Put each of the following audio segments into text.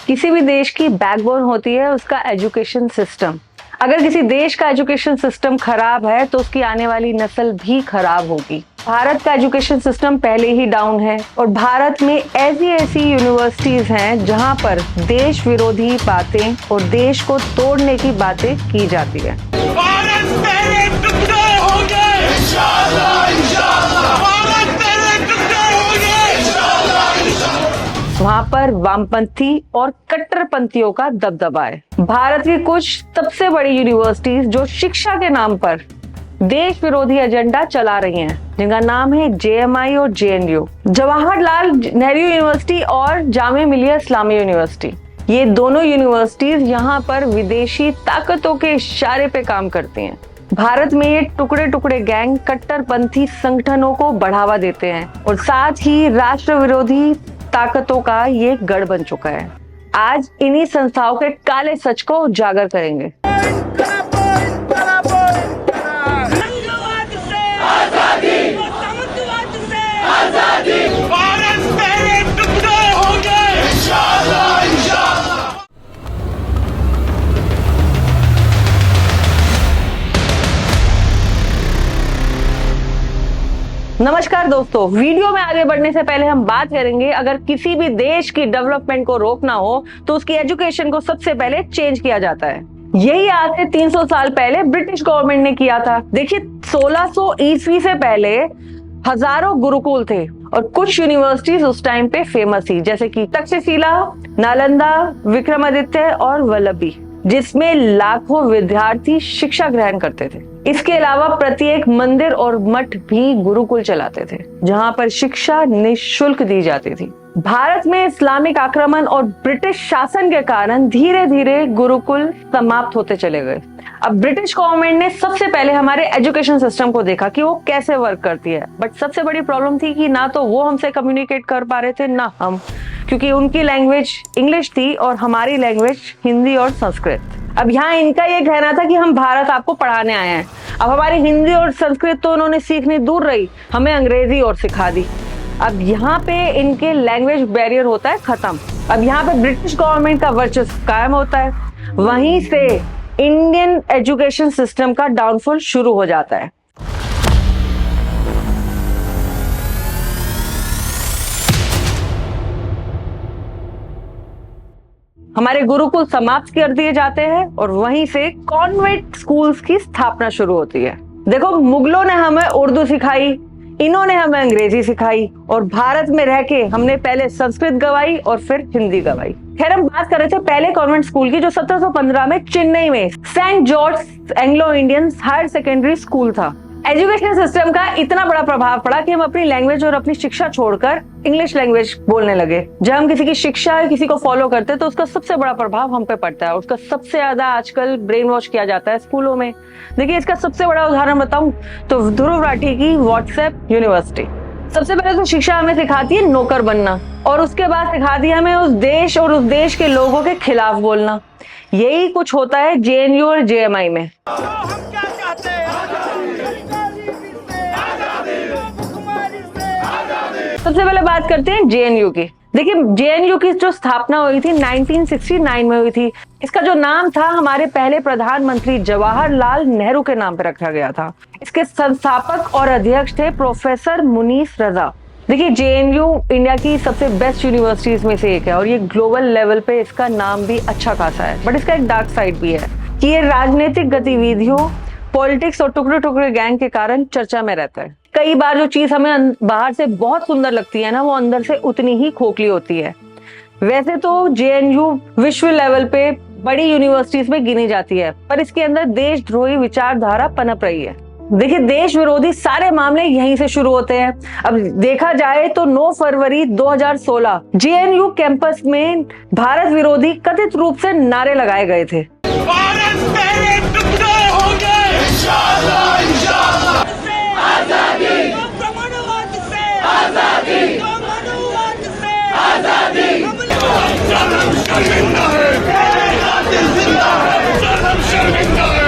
किसी भी देश की बैकबोन होती है उसका एजुकेशन सिस्टम। अगर किसी देश का एजुकेशन सिस्टम खराब है तो उसकी आने वाली नस्ल भी खराब होगी। भारत का एजुकेशन सिस्टम पहले ही डाउन है और भारत में ऐसी यूनिवर्सिटीज हैं जहां पर देश विरोधी बातें और देश को तोड़ने की बातें की जाती है। भारत तेरे टुकड़े होंगे इंशाअल्लाह, इंशाअल्लाह। भारत तेरे टुकड़े होंगे इंशाअल्लाह, इंशाअल्लाह। वहां पर वामपंथी और कट्टरपंथियों का दबदबा है। भारत की कुछ सबसे बड़ी यूनिवर्सिटीज जो शिक्षा के नाम पर देश विरोधी एजेंडा चला रही हैं, जिनका नाम है JMI और JNU, जवाहरलाल नेहरू यूनिवर्सिटी और जामिया मिलिया इस्लामिया यूनिवर्सिटी। ये दोनों यूनिवर्सिटीज यहाँ पर विदेशी ताकतों के इशारे पे काम करती हैं। भारत में ये टुकड़े टुकड़े गैंग कट्टरपंथी संगठनों को बढ़ावा देते हैं और साथ ही राष्ट्र विरोधी ताकतों का ये गढ़ बन चुका है। आज इन्हीं संस्थाओं के काले सच को उजागर करेंगे। भारत तेरे टुकड़े होंगे इंशाअल्लाह, इंशाअल्लाह। नमस्कार दोस्तों, वीडियो में आगे बढ़ने से पहले हम बात करेंगे अगर किसी भी देश की डेवलपमेंट को रोकना हो तो उसकी एजुकेशन को सबसे पहले चेंज किया जाता है। यही आज से 300 साल पहले ब्रिटिश गवर्नमेंट ने किया था। देखिए 1600 ईस्वी से पहले हजारों गुरुकुल थे और कुछ यूनिवर्सिटीज उस टाइम पे फेमस थी, जैसे कि तक्षशिला, नालंदा, विक्रमादित्य और वल्लभी, जिसमें लाखों विद्यार्थी शिक्षा ग्रहण करते थे। इसके अलावा प्रत्येक मंदिर और मठ भी गुरुकुल चलाते थे, जहां पर शिक्षा निःशुल्क दी जाती थी। भारत में इस्लामिक आक्रमण और ब्रिटिश शासन के कारण धीरे धीरे गुरुकुल समाप्त होते चले गए। अब ब्रिटिश गवर्नमेंट ने सबसे पहले हमारे एजुकेशन सिस्टम को देखा कि वो कैसे वर्क करती है, बट सबसे बड़ी प्रॉब्लम थी कि ना तो वो हमसे कम्युनिकेट कर पा रहे थे ना हम, क्योंकि उनकी लैंग्वेज इंग्लिश थी और हमारी लैंग्वेज हिंदी और संस्कृत। अब यहाँ इनका ये कहना था कि हम भारत आपको पढ़ाने आए हैं। अब हमारी हिंदी और संस्कृत तो उन्होंने सीखनी दूर रही, हमें अंग्रेजी और सिखा दी। अब यहाँ पे इनके लैंग्वेज बैरियर होता है खत्म। अब यहाँ पे ब्रिटिश गवर्नमेंट का वर्चस्व कायम होता है। वहीं से इंडियन एजुकेशन सिस्टम का डाउनफॉल शुरू हो जाता है। हमारे गुरुकुल समाप्त कर दिए जाते हैं और वहीं से कॉन्वेंट स्कूल्स की स्थापना शुरू होती है। देखो, मुगलों ने हमें उर्दू सिखाई, इन्होंने हमें अंग्रेजी सिखाई और भारत में रह के हमने पहले संस्कृत गवाई और फिर हिंदी गवाई। खैर, हम बात कर रहे थे पहले कॉन्वेंट स्कूल की, जो 1715 में चेन्नई में Saint George Anglo Indian higher secondary school था। एजुकेशन सिस्टम का इतना बड़ा प्रभाव पड़ा कि हम अपनी लैंग्वेज और अपनी शिक्षा छोड़कर इंग्लिश लैंग्वेज बोलने लगे। जब हम किसी की शिक्षा किसी को फॉलो करते हैं तो उसका सबसे बड़ा प्रभाव हम पे पड़ता है। उसका सबसे ज्यादा आजकल ब्रेन वॉश किया जाता है स्कूलों में। देखिए, इसका सबसे बड़ा उदाहरण बताऊं तो ध्रुव राठी की व्हाट्सएप यूनिवर्सिटी सबसे पहले तो शिक्षा हमें सिखाती है नौकर बनना और उसके बाद सिखाती है हमें उस देश और उस देश के लोगों के खिलाफ बोलना। यही कुछ होता है JNU और JMI में। सबसे पहले बात करते हैं JNU की। देखिए, JNU की जो स्थापना हुई थी 1969 में हुई थी। इसका जो नाम था हमारे पहले प्रधानमंत्री जवाहरलाल नेहरू के नाम पर रखा गया था। इसके संस्थापक और अध्यक्ष थे प्रोफेसर मुनीस रजा। देखिए, JNU इंडिया की सबसे बेस्ट यूनिवर्सिटीज में से एक है और ये ग्लोबल लेवल पे इसका नाम भी अच्छा खासा है, बट इसका एक डार्क साइड भी है कि ये राजनीतिक गतिविधियों, पॉलिटिक्स और टुकड़े टुकड़े गैंग के कारण चर्चा में रहता है। कई बार जो चीज हमें बाहर से बहुत सुंदर लगती है ना, वो अंदर से उतनी ही खोखली होती है। वैसे तो JNU विश्व लेवल पे बड़ी यूनिवर्सिटीज में गिनी जाती है, पर इसके अंदर देशद्रोही विचारधारा पनप रही है। देखिए, देश विरोधी सारे मामले यहीं से शुरू होते हैं। अब देखा जाए तो 9 फरवरी 2016 JNU कैंपस में भारत विरोधी कथित रूप से नारे लगाए गए थे। भारत तेरे टुकड़े होंगे इंशाअल्लाह, इंशाअल्लाह। आजादी, ब्रह्मांडवाद से आजादी, ब्रह्मांडवाद से आजादी। जन्म शर्मिंदा है, जिंदा है, जन्म शर्मिंदा है।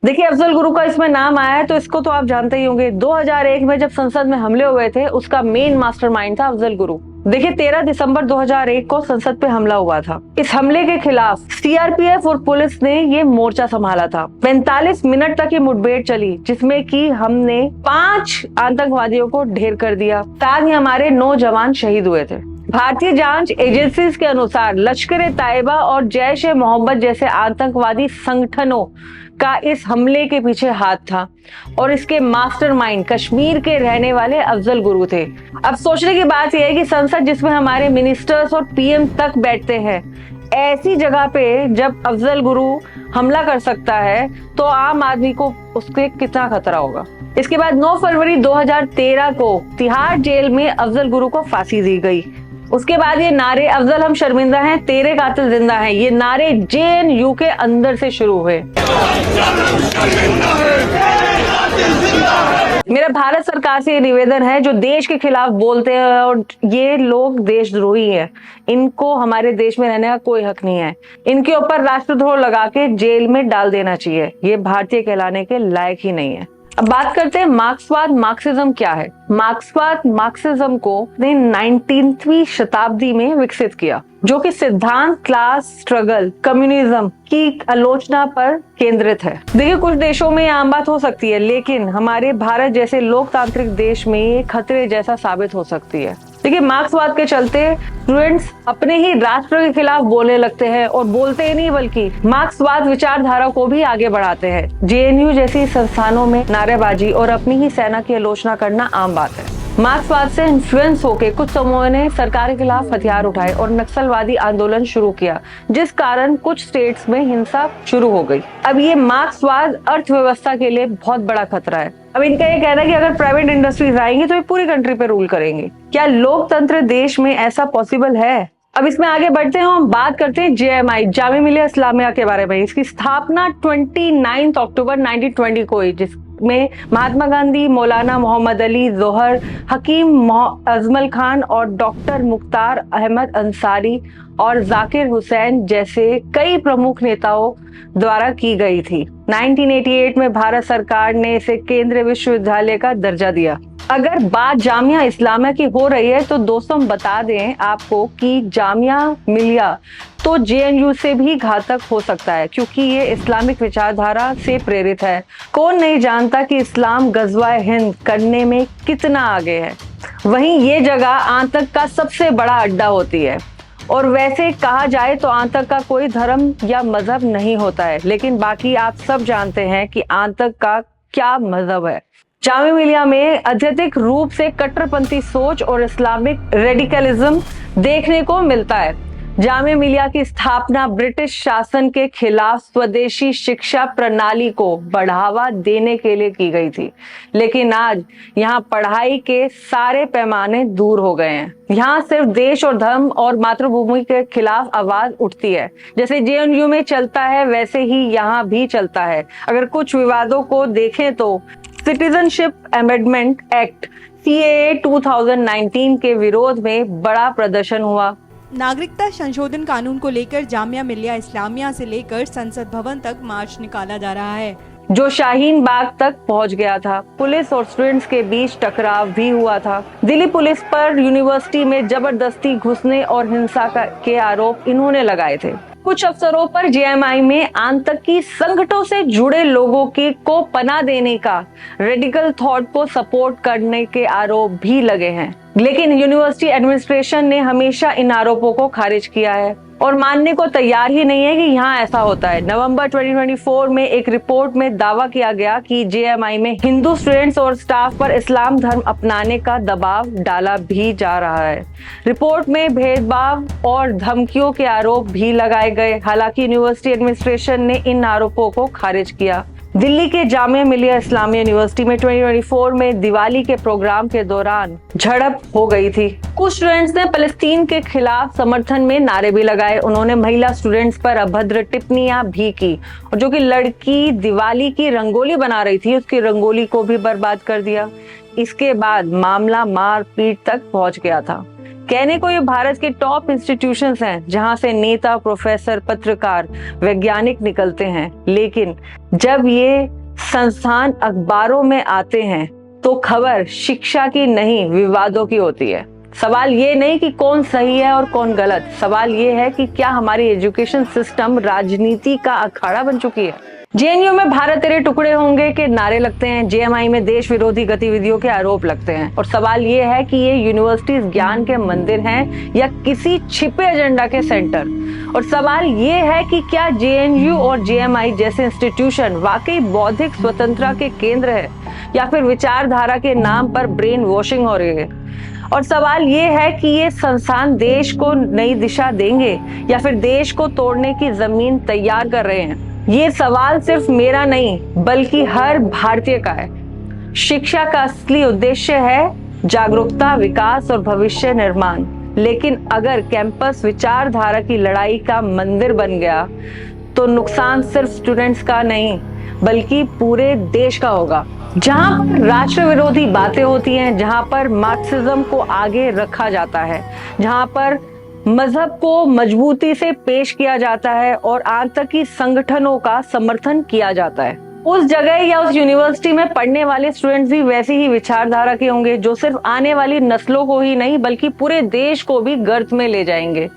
देखिए, अफजल गुरु गुरु का इसमें नाम आया है तो इसको तो आप जानते ही होंगे। 2001 में जब संसद में हमले हुए थे उसका मेन मास्टरमाइंड था अफजल गुरु। देखिए 13 दिसंबर 2001 को संसद पे हमला हुआ था। इस हमले के खिलाफ सीआरपीएफ और पुलिस ने ये मोर्चा संभाला था। 45 मिनट तक ये मुठभेड़ चली जिसमें कि हमने 5 आतंकवादियों को ढेर कर दिया। साथ ही हमारे 9 जवान शहीद हुए थे। भारतीय जांच एजेंसीज के अनुसार लश्कर-ए-तैयबा और जैश-ए-मोहम्मद जैसे आतंकवादी संगठनों का इस हमले के पीछे हाथ था और इसके मास्टरमाइंड कश्मीर के रहने वाले अफजल गुरु थे। अब सोचने की बात यह है कि संसद जिसमें हमारे मिनिस्टर्स और पीएम तक बैठते हैं, ऐसी जगह पे जब अफजल गुरु हमला कर सकता है तो आम आदमी को उसके कितना खतरा होगा। इसके बाद 9 फरवरी 2013 को तिहाड़ जेल में अफजल गुरु को फांसी दी गई। उसके बाद ये नारे अफजल हम शर्मिंदा हैं, तेरे कातिल जिंदा हैं, ये नारे जेएनयू के अंदर से शुरू हुए। मेरा भारत सरकार से ये निवेदन है, जो देश के खिलाफ बोलते हैं और ये लोग देशद्रोही हैं, इनको हमारे देश में रहने का कोई हक नहीं है। इनके ऊपर राष्ट्रद्रोह लगा के जेल में डाल देना चाहिए। ये भारतीय कहलाने के लायक ही नहीं है। अब बात करते हैं मार्क्सवाद। मार्क्सिज्म क्या है? मार्क्सवाद मार्क्सिज्म को 19वीं शताब्दी में विकसित किया, जो कि सिद्धांत क्लास स्ट्रगल कम्युनिज्म की आलोचना पर केंद्रित है। देखिए कुछ देशों में आम बात हो सकती है, लेकिन हमारे भारत जैसे लोकतांत्रिक देश में ये खतरे जैसा साबित हो सकती है। देखिए मार्क्सवाद के चलते स्टूडेंट्स अपने ही राष्ट्र के खिलाफ बोलने लगते हैं और बोलते ही नहीं बल्कि मार्क्सवाद विचारधारा को भी आगे बढ़ाते हैं। जेएनयू जैसी संस्थानों में नारेबाजी और अपनी ही सेना की आलोचना करना आम बात है। मार्क्सवाद से इन्फ्लुएंस होकर कुछ समूहों ने सरकार के खिलाफ हथियार उठाए और नक्सलवादी आंदोलन शुरू किया, जिस कारण कुछ स्टेट्स में हिंसा शुरू हो गई। अब ये मार्क्सवाद अर्थव्यवस्था के लिए बहुत बड़ा खतरा है। अब इनका ये कहना है कि अगर प्राइवेट इंडस्ट्रीज आएंगी तो ये पूरी कंट्री पे रूल करेंगे। क्या लोकतंत्र देश में ऐसा पॉसिबल है? अब इसमें आगे बढ़ते हैं, हम बात करते हैं जेएमआई जामिया मिलिया इस्लामिया के बारे में। इसकी स्थापना 29 अक्टूबर 1920 को हुई, जिसमें महात्मा गांधी, मौलाना मोहम्मद अली जोहर, हकीम अजमल खान और डॉक्टर मुख्तार अहमद अंसारी और जाकिर हुसैन जैसे कई प्रमुख नेताओं द्वारा की गई थी। 1988 में भारत सरकार ने इसे केंद्रीय विश्वविद्यालय का दर्जा दिया। अगर बात जामिया इस्लामिया की हो रही है तो दोस्तों हम बता दें आपको कि जामिया मिलिया तो जेएनयू से भी घातक हो सकता है, क्योंकि ये इस्लामिक विचारधारा से प्रेरित है। कौन नहीं जानता कि इस्लाम गज़वा हिंद करने में कितना आगे है। वहीं ये जगह आतंक का सबसे बड़ा अड्डा होती है। और वैसे कहा जाए तो आतंक का कोई धर्म या मजहब नहीं होता है, लेकिन बाकी आप सब जानते हैं कि आतंक का क्या मजहब है। जामिया मिलिया में अत्यधिक रूप से कट्टरपंथी सोच और इस्लामिक रेडिकलिज्म देखने को मिलता है। जामिया मिलिया की स्थापना ब्रिटिश शासन के खिलाफ स्वदेशी शिक्षा प्रणाली को बढ़ावा देने के लिए की गई थी, लेकिन आज यहाँ पढ़ाई के सारे पैमाने दूर हो गए हैं। यहाँ सिर्फ देश और धर्म और मातृभूमि के खिलाफ आवाज उठती है। जैसे जेएनयू में चलता है वैसे ही यहाँ भी चलता है। अगर कुछ विवादों को देखें तो सिटीजनशिप अमेंडमेंट एक्ट सीएए 2019 के विरोध में बड़ा प्रदर्शन हुआ। नागरिकता संशोधन कानून को लेकर जामिया मिलिया इस्लामिया से लेकर संसद भवन तक मार्च निकाला जा रहा है, जो शाहीन बाग तक पहुंच गया था। पुलिस और स्टूडेंट्स के बीच टकराव भी हुआ था। दिल्ली पुलिस पर यूनिवर्सिटी में जबरदस्ती घुसने और हिंसा के आरोप इन्होंने लगाए थे। कुछ अफसरों पर जेएमआई में आतंकी संगठनों से जुड़े लोगों को पनाह देने का, रेडिकल थॉट को सपोर्ट करने के आरोप भी लगे हैं, लेकिन यूनिवर्सिटी एडमिनिस्ट्रेशन ने हमेशा इन आरोपों को खारिज किया है और मानने को तैयार ही नहीं है कि यहाँ ऐसा होता है। नवंबर 2024 में एक रिपोर्ट में दावा किया गया कि जेएमआई में हिंदू स्टूडेंट्स और स्टाफ पर इस्लाम धर्म अपनाने का दबाव डाला भी जा रहा है। रिपोर्ट में भेदभाव और धमकियों के आरोप भी लगाए गए। हालांकि यूनिवर्सिटी एडमिनिस्ट्रेशन ने इन आरोपों को खारिज किया। दिल्ली के जामिया मिलिया इस्लामिया यूनिवर्सिटी में 2024 में दिवाली के प्रोग्राम के दौरान झड़प हो गई थी। कुछ स्टूडेंट्स ने फलस्तीन के खिलाफ समर्थन में नारे भी लगाए। उन्होंने महिला स्टूडेंट्स पर अभद्र टिप्पणियां भी की और जो कि लड़की दिवाली की रंगोली बना रही थी उसकी रंगोली को भी बर्बाद कर दिया। इसके बाद मामला मारपीट तक पहुंच गया था। कहने को ये भारत के टॉप इंस्टीट्यूशंस हैं जहां से नेता, प्रोफेसर, पत्रकार, वैज्ञानिक निकलते हैं, लेकिन जब ये संस्थान अखबारों में आते हैं तो खबर शिक्षा की नहीं, विवादों की होती है। सवाल ये नहीं कि कौन सही है और कौन गलत, सवाल ये है कि क्या हमारी एजुकेशन सिस्टम राजनीति का अखाड़ा बन चुकी है। जेएनयू में भारत तेरे टुकड़े होंगे के नारे लगते हैं, जेएमआई में देश विरोधी गतिविधियों के आरोप लगते हैं, और सवाल ये है कि ये यूनिवर्सिटीज ज्ञान के मंदिर हैं या किसी छिपे एजेंडा के सेंटर। और सवाल ये है कि क्या जेएनयू और जेएमआई जैसे इंस्टीट्यूशन वाकई बौद्धिक स्वतंत्रता के केंद्र है या फिर विचारधारा के नाम पर ब्रेन वॉशिंग हो रही है। और सवाल ये है कि ये संस्थान देश को नई दिशा देंगे या फिर देश को तोड़ने की जमीन तैयार कर रहे हैं। ये सवाल सिर्फ मेरा नहीं बल्कि हर भारतीय का है। शिक्षा का असली उद्देश्य है जागरूकता, विकास और भविष्य निर्माण, लेकिन अगर कैंपस विचारधारा की लड़ाई का मंदिर बन गया तो नुकसान सिर्फ स्टूडेंट्स का नहीं बल्कि पूरे देश का होगा। जहां पर राष्ट्र विरोधी बातें होती हैं, जहां पर मार्क्सिज्म को आगे रखा जाता है, जहां पर मजहब को मजबूती से पेश किया जाता है और आतंकी संगठनों का समर्थन किया जाता है, उस जगह या उस यूनिवर्सिटी में पढ़ने वाले स्टूडेंट्स भी वैसी ही विचारधारा के होंगे जो सिर्फ आने वाली नस्लों को ही नहीं बल्कि पूरे देश को भी गर्त में ले जाएंगे।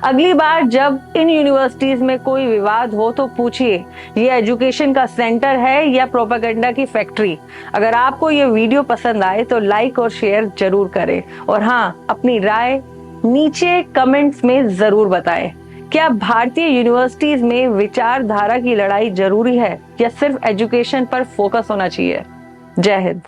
अगली बार जब इन यूनिवर्सिटीज में कोई विवाद हो तो पूछिए ये एजुकेशन का सेंटर है या प्रोपेगेंडा की फैक्ट्री। अगर आपको ये वीडियो पसंद आए तो लाइक और शेयर जरूर करें, और हाँ, अपनी राय नीचे कमेंट्स में जरूर बताएं। क्या भारतीय यूनिवर्सिटीज में विचारधारा की लड़ाई जरूरी है या सिर्फ एजुकेशन पर फोकस होना चाहिए? जय हिंद।